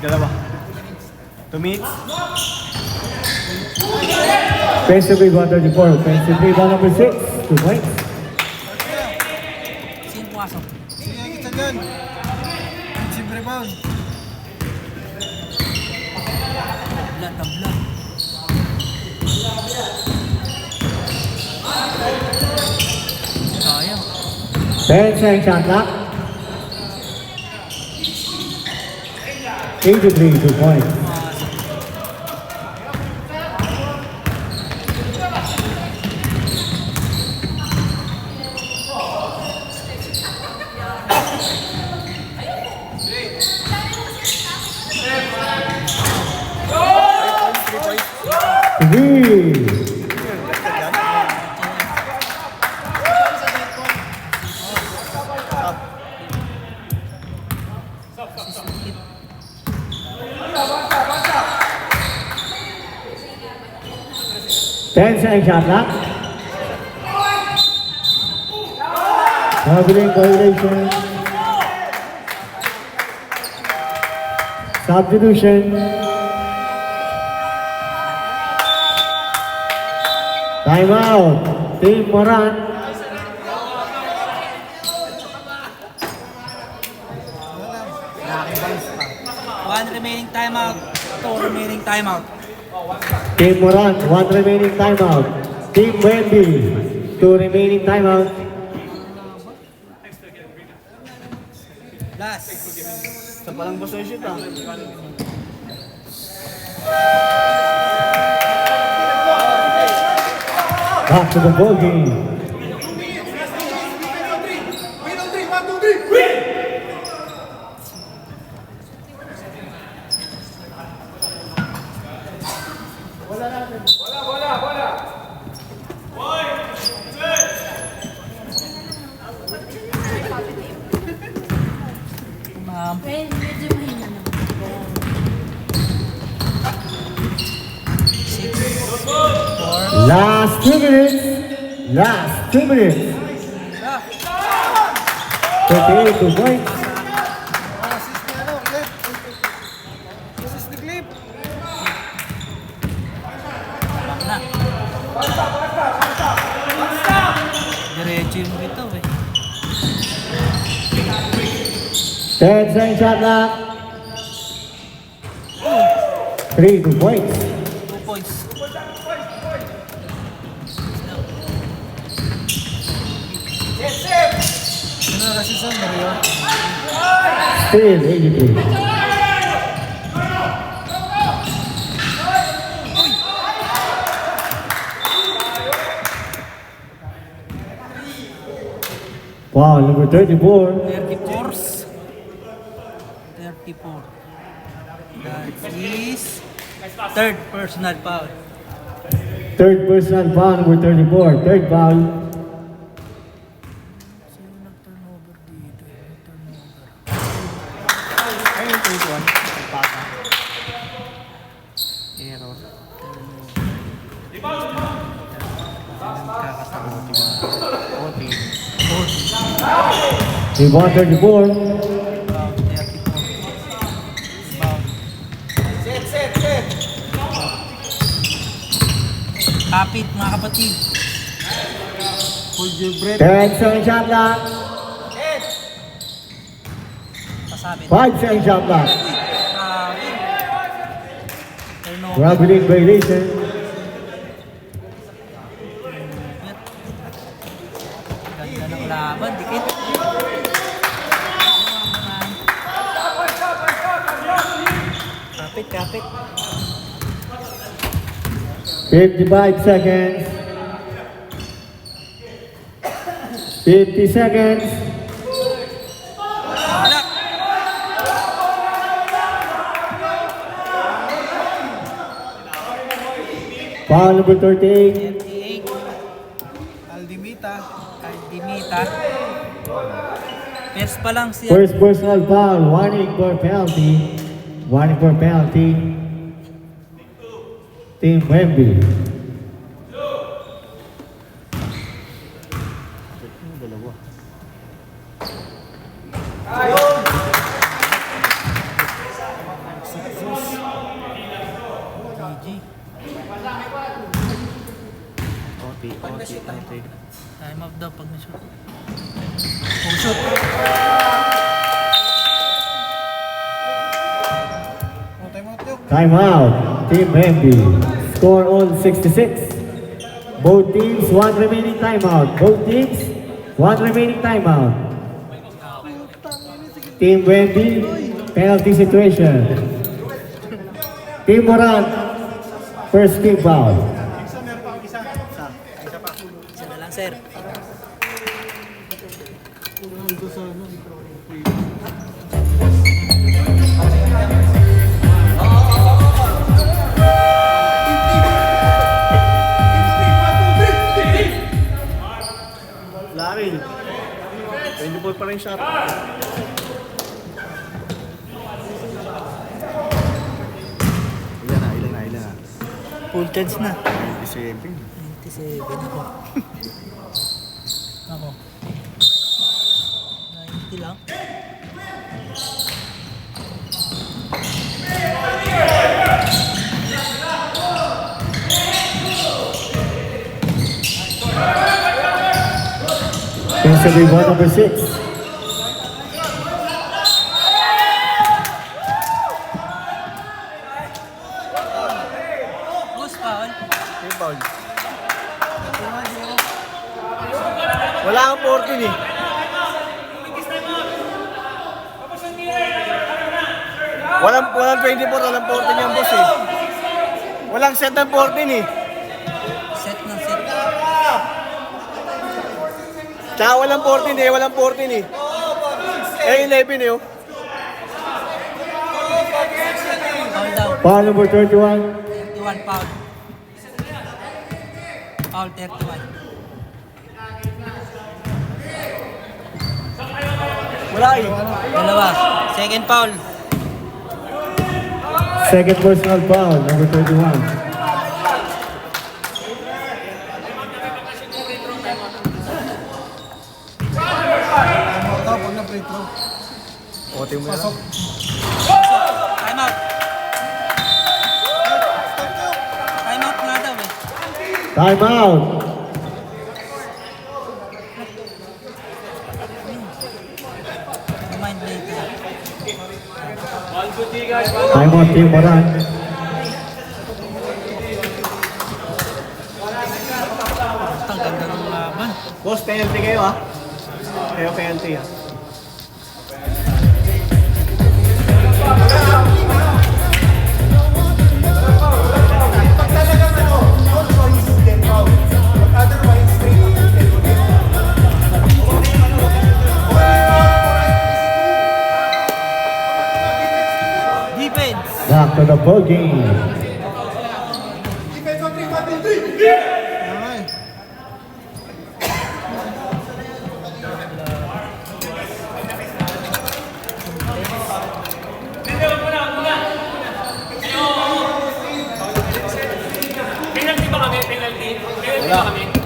Dalawa. 2 minutes. Offensive rebound 34. Offensive rebound number 6. 2 points. Sino pumasok? Sige, kita dyan. Defensive rebound. Tabla. Sayang. 10 seconds shot clock. 83, 2 points. Second shot clock. Traveling violation. Substitution. Timeout. Team Moran. One remaining timeout. 2 remaining timeout. Team Moran, 1 remaining timeout. Team Wendy, 2 remaining timeout. Last. Sa palang boss na shoot ah. Back to the ball game. Medyo mahina naman. 6, 4. Last 2 minutes. Last 2 minutes. 38, 2 points. Assist ni ano, Clip. Assist ni Clip. Diretso yung ito eh. 10 second shot clock. 3, 2 points. 2 points. Ano na kasi son, Mario? Still 83. Wow, number 34. 34. 34. That is third personal foul. Third personal foul, number 34. Third foul. Sino nag-turnover dito? Ayun yung 21. Pagpasa. Error. Nagkakatabuti mga 40. Rebound 34. Foul 34. Foul. Set. Kapit mga kapatid. Hold your breath. 10 second shot clock. Pasabi. 5 second shot clock. Grabe. Turnover. Traveling violation. Ganda ng laban. Dikit. Kapit. 55 seconds. 50 seconds. Alak. Foul number 38. 38. Aldimita. Aldimita. First pa lang siya. First personal foul. Warning for penalty. Warning for penalty. Team Wemby. Timeout. Team Wendy. Score on 66. Both teams, one remaining timeout. Both teams, one remaining timeout. Team Wendy, penalty situation. Team Moran, first kick foul. Isa na lang, sir. Larry. 24 pa rin shot. Ilan na. Full chance na. 27. 27 ako. Ako. 90 lang. Defensive rebound number 6. Who's foul? Yung foul. Wala kang 14 eh. Walang 24, walang 14 yung boss eh. Walang set ng 14 eh. Set na, set. Tsaka walang 14 eh, walang 14 eh. Eh, 11 eh oh. Foul daw. Foul number 31. 31 foul. Foul 31. Wala eh. Dalawa. Second foul. Second personal foul, number 31. Ote mo yan. Time out. Time out nga daw eh. Timeout. Remind later. Timeout, Team Moran. Ang ganda ng laban. Boss, penalty kayo ah. Kayo penalty ah. Defense. Back to the ball game.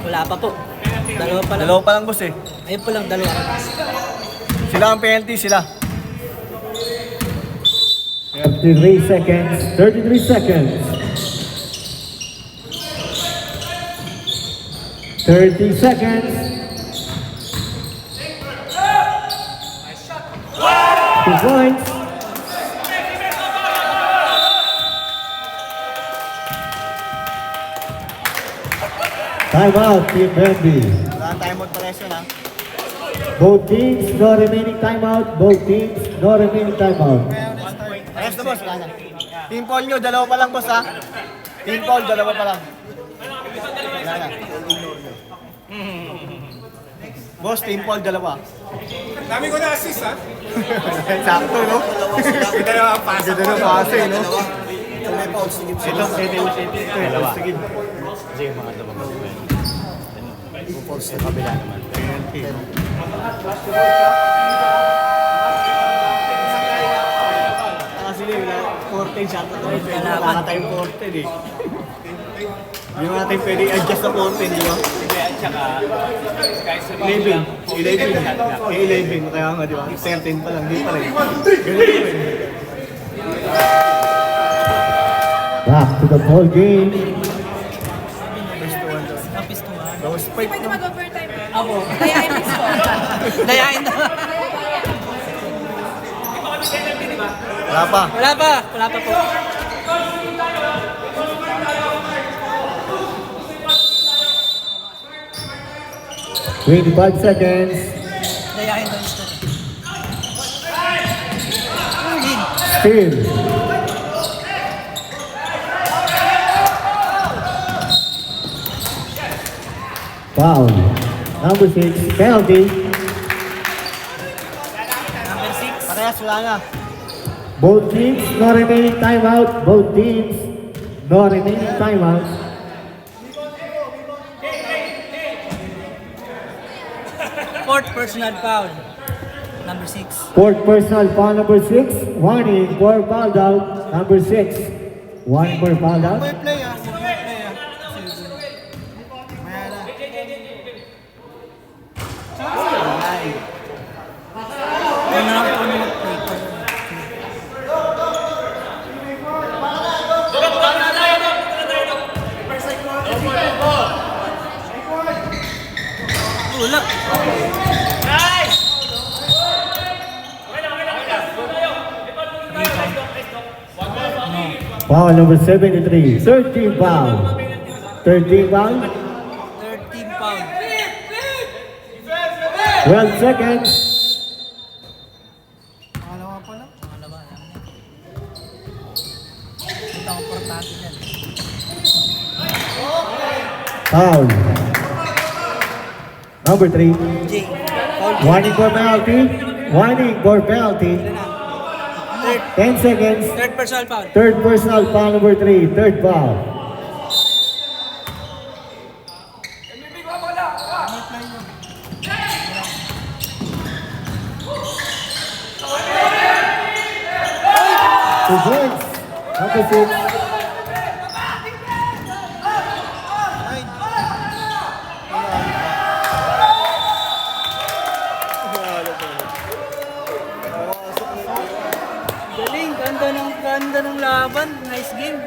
Wala pa po. Dalawa pa lang. Dalawa pa lang boss eh. Ayun po lang, dalawa. Sila ang penalty, sila. 33 seconds. 33 seconds. 30 seconds. 2 points. Time out, Team Wendy. Wala ang time out pa rin ha. Both teams, no remaining timeout. Both teams, no remaining timeout. Ayos na boss. Team Paul nyo, dalawa pa lang boss ha. Team Paul, dalawa pa lang. Wala na. Boss, Team Paul, dalawa. Dami ko na assist ha. Sakto, no? Ganda na ang pasa. Ganda na pasa, eh, no? May paul, sige. Ito, pwede mo siya. Dalawa. Sige. Kasi yung mga dabang sa kabila naman. Kasi wala 14 shot na tayo. Wala na tayong 14 eh. Hindi mo natin pwede adjust na 14, di ba? At saka, kahit sa 11. 11, kaya nga di ba? 13 pa lang, di pa rin. Ganun pa rin. Back to the ball game. Napistuhan. Tapos fight Pwede no? mag-overtime. Abo. Kaya I miss ko. Dayain na. Wala pa. Wala pa po. 25 seconds. Dayahin daw isa. Win. Steal. Foul. Number 6, penalty. Number 6. Parehas, wala na. Both teams, no remaining timeout. Both teams, no remaining timeout. Fourth personal foul. Number 6. Fourth personal foul number 6. Warning for foul out. Number 6. Warning for foul out. May play ah. May play ah. Maya na. Ano na ako nung play ko. Wala. Foul number 73. 13 foul. 13 foul. 13 foul. 12 seconds. Pangalawa pa lang. Ano ba? Ito ang portado dyan. Foul. Number 3. J. Foul. Warning for penalty. Warning for penalty. 10 seconds. Third personal foul. Third personal foul number 3. Third foul. Two points. Number 6. Galing. Ganda ng laban. Nice game.